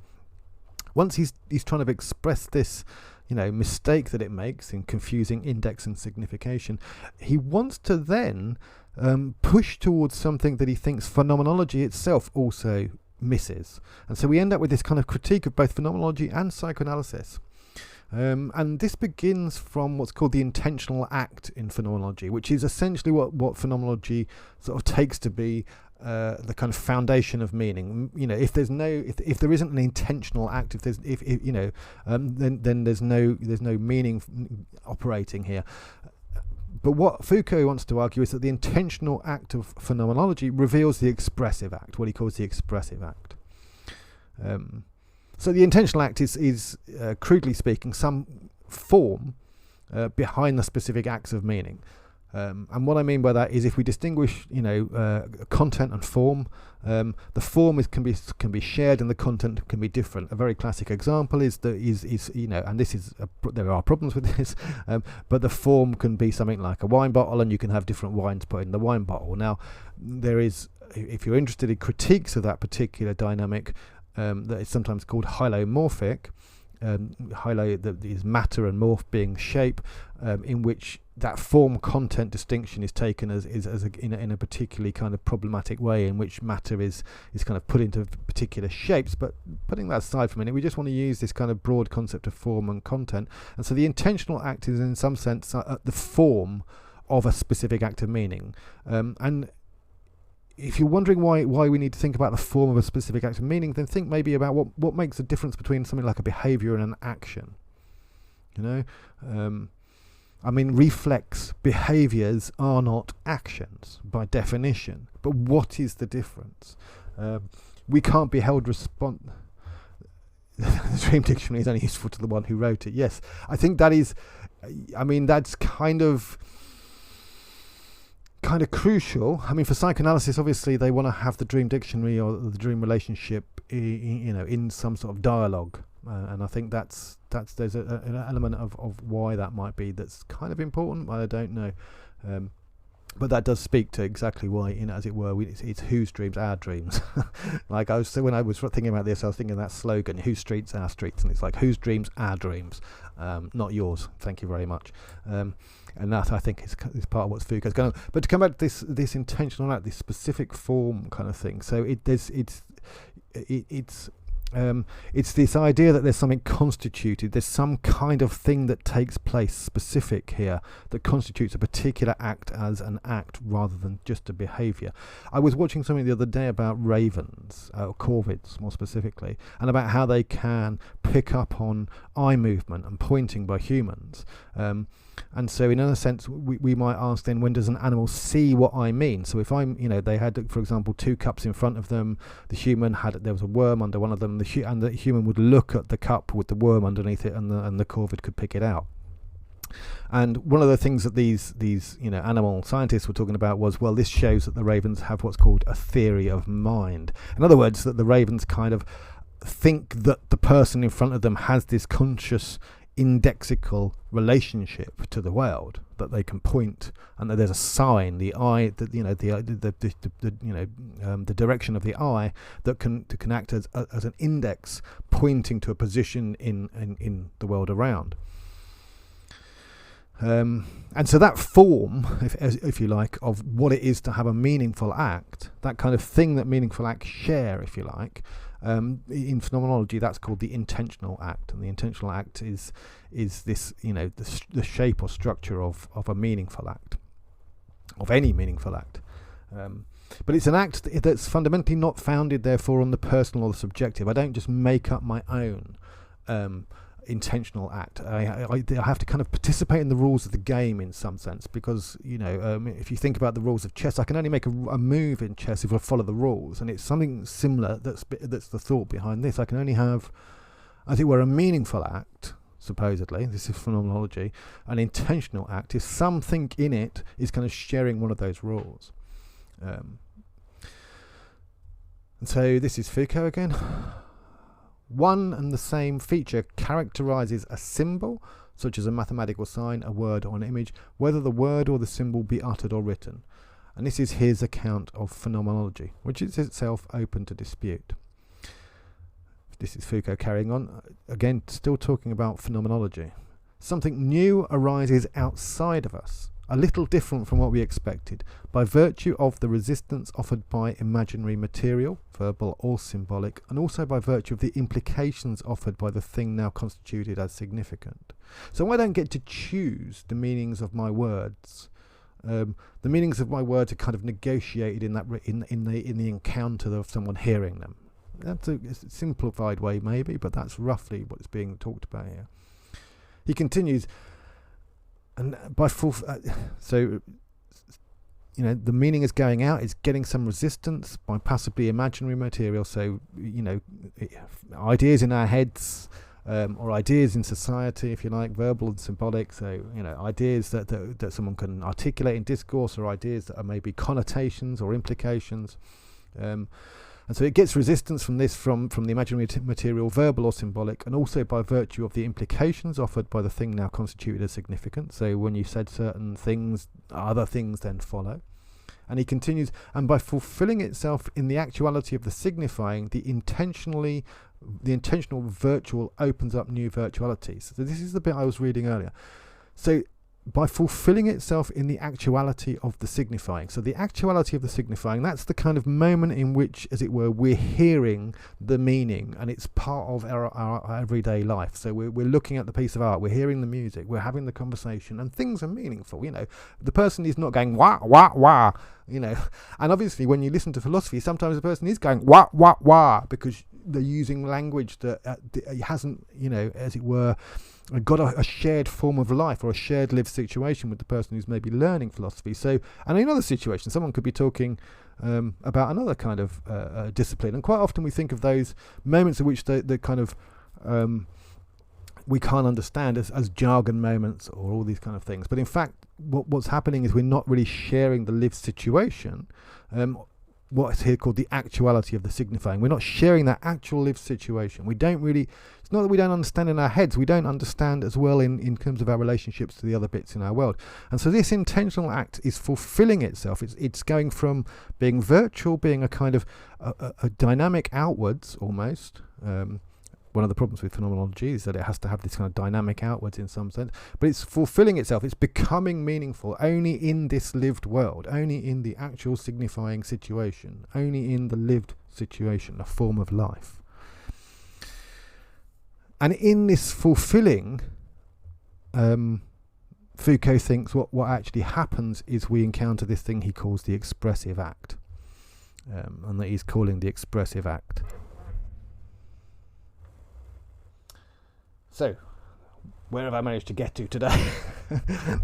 S1: Once he's trying to express this mistake that it makes in confusing index and signification, he wants to then push towards something that he thinks phenomenology itself also misses. And so we end up with this kind of critique of both phenomenology and psychoanalysis. And this begins from what's called the intentional act in phenomenology, which is essentially what phenomenology sort of takes to be the kind of foundation of meaning. If there isn't an intentional act, then there's no meaning operating here. But what Foucault wants to argue is that the intentional act of phenomenology reveals the expressive act, what he calls the expressive act. So the intentional act is crudely speaking, some form behind the specific acts of meaning. And what I mean by that is, if we distinguish, content and form, the form can be shared and the content can be different. A very classic example is and this is there are problems with this, but the form can be something like a wine bottle, and you can have different wines put in the wine bottle. Now, there is, if you're interested in critiques of that particular dynamic, that is sometimes called hylomorphic. Hylo, that is matter, and morph being shape, in which that form content distinction is taken in a particularly kind of problematic way, in which matter is kind of put into particular shapes. But putting that aside for a minute, we just want to use this kind of broad concept of form and content. And so the intentional act is in some sense the form of a specific act of meaning. And if you're wondering why we need to think about the form of a specific act of meaning, then think maybe about what makes the difference between something like a behavior and an action. Reflex behaviors are not actions by definition. But what is the difference? We can't be held responsible. The Dream Dictionary is only useful to the one who wrote it. Yes, I think that is. That's kind of crucial. For psychoanalysis, obviously they want to have the Dream Dictionary or the dream relationship in some sort of dialogue, and I think there's an element of why that might be that's kind of important, but I don't know. But that does speak to exactly why, as it were, it's whose dreams, our dreams. Like when I was thinking about this, I was thinking of that slogan, whose streets, our streets, and it's like whose dreams, our dreams, not yours. Thank you very much. And that, I think, is part of what Foucault's going on. But to come back to this intentional act, this specific form kind of thing. So it's this idea that there's something constituted, there's some kind of thing that takes place specific here that constitutes a particular act as an act rather than just a behaviour. I was watching something the other day about ravens, or corvids more specifically, and about how they can pick up on eye movement and pointing by humans. And so in another sense, we might ask then, when does an animal see what I mean? So if they had, for example, 2 cups in front of them, there was a worm under one of them, and the human would look at the cup with the worm underneath it, and the corvid could pick it out. And one of the things that these animal scientists were talking about was, well, this shows that the ravens have what's called a theory of mind. In other words, that the ravens kind of think that the person in front of them has this conscious indexical relationship to the world, that they can point, and that there's a sign, the eye, that the direction of the eye that can act as an index pointing to a position in the world around. And so that form, if you like, of what it is to have a meaningful act, that kind of thing that meaningful acts share, if you like, in phenomenology, that's called the intentional act. And the intentional act is this, the shape or structure of a meaningful act, of any meaningful act. But it's an act that's fundamentally not founded, therefore, on the personal or the subjective. I don't just make up my own intentional act. I have to kind of participate in the rules of the game in some sense, because if you think about the rules of chess, I can only make a move in chess if I follow the rules, and it's something similar that's the thought behind this. I can only have, as it were, a meaningful act, supposedly. This is phenomenology. An intentional act is something in it is kind of sharing one of those rules. And so this is Foucault again. One and the same feature characterizes a symbol, such as a mathematical sign, a word, or an image, whether the word or the symbol be uttered or written. And this is his account of phenomenology, which is itself open to dispute. This is Foucault carrying on, again, still talking about phenomenology. Something new arises outside of us, a little different from what we expected, by virtue of the resistance offered by imaginary material, verbal or symbolic, and also by virtue of the implications offered by the thing now constituted as significant. So I don't get to choose the meanings of my words. The meanings of my words are kind of negotiated in the encounter of someone hearing them. That's a simplified way, maybe, but that's roughly what's being talked about here. He continues. And by the meaning is going out, it's getting some resistance by possibly imaginary material. So, ideas in our heads, or ideas in society, if you like, verbal and symbolic. So, ideas that someone can articulate in discourse, or ideas that are maybe connotations or implications. And so it gets resistance from this, from the imaginary material, verbal or symbolic, and also by virtue of the implications offered by the thing now constituted as significant. So when you said certain things, other things then follow. And he continues, and by fulfilling itself in the actuality of the signifying, the intentional virtual opens up new virtualities. So this is the bit I was reading earlier. So by fulfilling itself in the actuality of the signifying. So the actuality of the signifying, that's the kind of moment in which, as it were, we're hearing the meaning, and it's part of our everyday life. So we're looking at the piece of art, we're hearing the music, we're having the conversation, and things are meaningful. The person is not going wah wah wah. And obviously when you listen to philosophy, sometimes the person is going wah wah wah, because they're using language that hasn't, as it were, got a shared form of life or a shared lived situation with the person who's maybe learning philosophy. So, and in other situations, someone could be talking about another kind of discipline. And quite often we think of those moments in which the kind of we can't understand as jargon moments or all these kind of things. But in fact, what's happening is we're not really sharing the lived situation. what's here called the actuality of the signifying. We're not sharing that actual lived situation. We don't really, it's not that we don't understand in our heads, we don't understand as well in terms of our relationships to the other bits in our world. And so this intentional act is fulfilling itself. It's going from being virtual, being a kind of a dynamic outwards almost. One of the problems with phenomenology is that it has to have this kind of dynamic outwards in some sense, but it's fulfilling itself. It's becoming meaningful only in this lived world, only in the actual signifying situation, only in the lived situation, a form of life. And in this fulfilling, Foucault thinks what actually happens is we encounter this thing he calls the expressive act, and that he's calling the expressive act. So, where have I managed to get to today?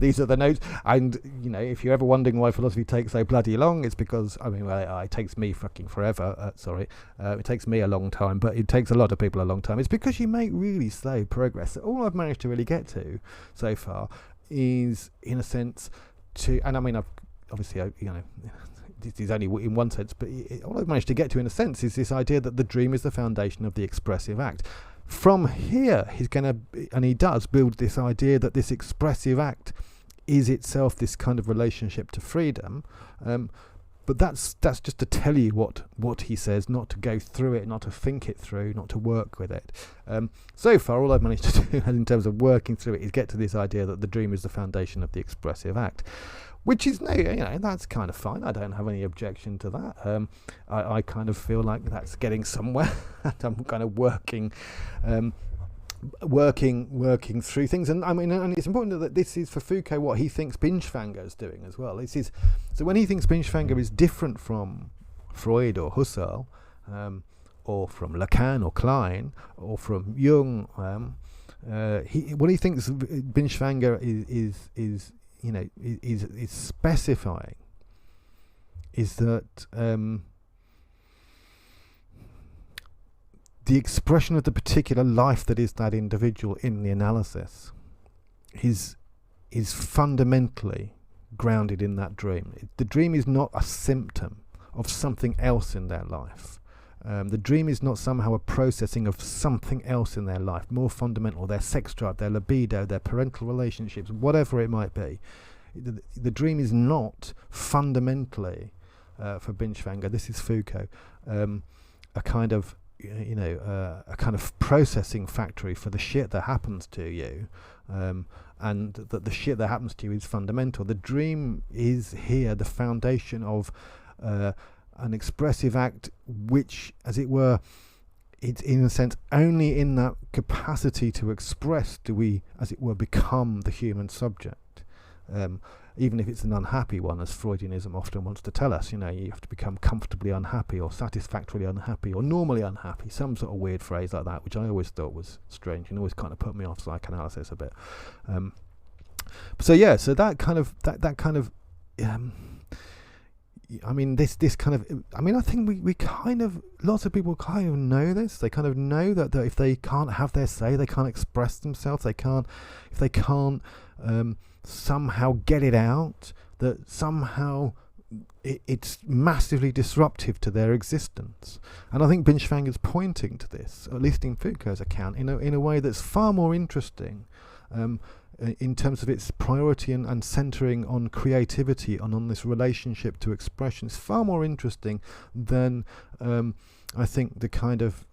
S1: These are the notes. And, if you're ever wondering why philosophy takes so bloody long, it's because, it takes me fucking forever. It takes me a long time, but it takes a lot of people a long time. It's because you make really slow progress. All I've managed to really get to so far is, in a sense, I've obviously, this is only in one sense, but all I've managed to get to, in a sense, is this idea that the dream is the foundation of the expressive act. From here, he's going to, and he does, build this idea that this expressive act is itself this kind of relationship to freedom. But that's just to tell you what he says, not to go through it, not to think it through, not to work with it. So far, all I've managed to do in terms of working through it is get to this idea that the dream is the foundation of the expressive act. Which is, that's kind of fine. I don't have any objection to that. I kind of feel like that's getting somewhere. I'm kind of working through things. And and it's important that this is for Foucault what he thinks Binswanger is doing as well. So when he thinks Binswanger is different from Freud or Husserl, or from Lacan or Klein, or from Jung, what he thinks Binswanger is specifying is that the expression of the particular life that is that individual in the analysis is fundamentally grounded in that dream. The dream is not a symptom of something else in their life. The dream is not somehow a processing of something else in their life, more fundamental, their sex drive, their libido, their parental relationships, whatever it might be. The dream is not fundamentally, for Binswanger, this is Foucault, a kind of processing factory for the shit that happens to you, and that the shit that happens to you is fundamental. The dream is here the foundation of an expressive act which, as it were, it's in a sense only in that capacity to express do we, as it were, become the human subject. Even if it's an unhappy one, as Freudianism often wants to tell us, you have to become comfortably unhappy or satisfactorily unhappy or normally unhappy, some sort of weird phrase like that, which I always thought was strange and always kind of put me off psychoanalysis a bit. So that kind of I think we kind of, lots of people kind of know this. They kind of know that if they can't have their say, they can't express themselves, if they can't somehow get it out, that somehow it's massively disruptive to their existence. And I think Binswanger's pointing to this, at least in Foucault's account, in a way that's far more interesting, in terms of its priority and centering on creativity and on this relationship to expression. It's far more interesting than I think the kind of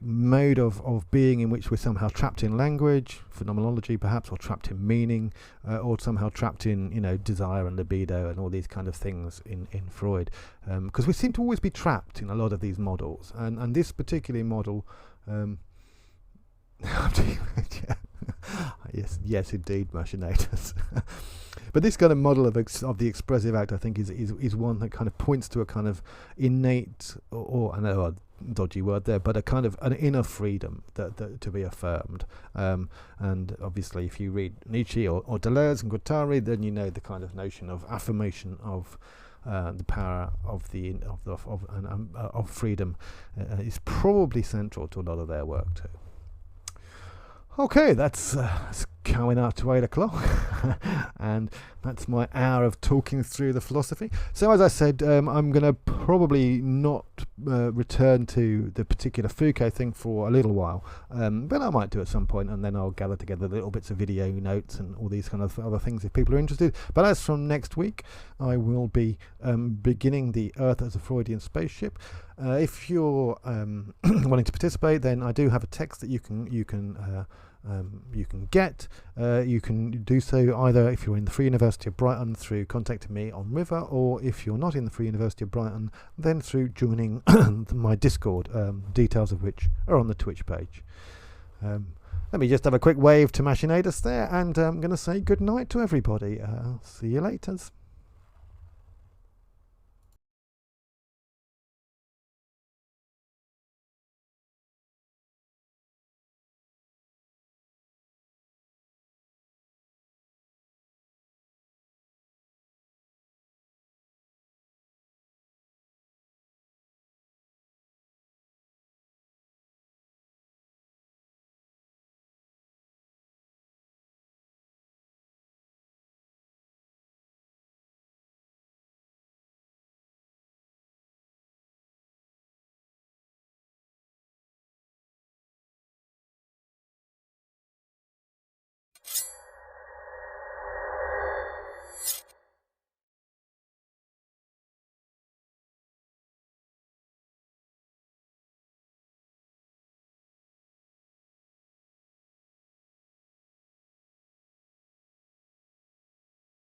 S1: mode of being in which we're somehow trapped in language, phenomenology perhaps, or trapped in meaning, or somehow trapped in desire and libido and all these kind of things in Freud, because we seem to always be trapped in a lot of these models, and this particular model yes indeed, machinators. But this kind of model of the expressive act, I think, is one that kind of points to a kind of innate, or I know a dodgy word there, but a kind of an inner freedom that to be affirmed. And obviously, if you read Nietzsche or Deleuze and Guattari, then you know the kind of notion of affirmation of the power of freedom is probably central to a lot of their work too. Okay, that's coming up to 8 o'clock and that's my hour of talking through the philosophy. So as I said, I'm going to probably not return to the particular Foucault thing for a little while, but I might do at some point, and then I'll gather together little bits of video notes and all these kind of other things if people are interested. But as from next week, I will be beginning the Earth as a Freudian spaceship. If you're wanting to participate, then I do have a text that you can get. You can do so either if you're in the Free University of Brighton through contacting me on River, or if you're not in the Free University of Brighton, then through joining my Discord, details of which are on the Twitch page. Let me just have a quick wave to Machinatus there, and I'm going to say good night to everybody. See you later.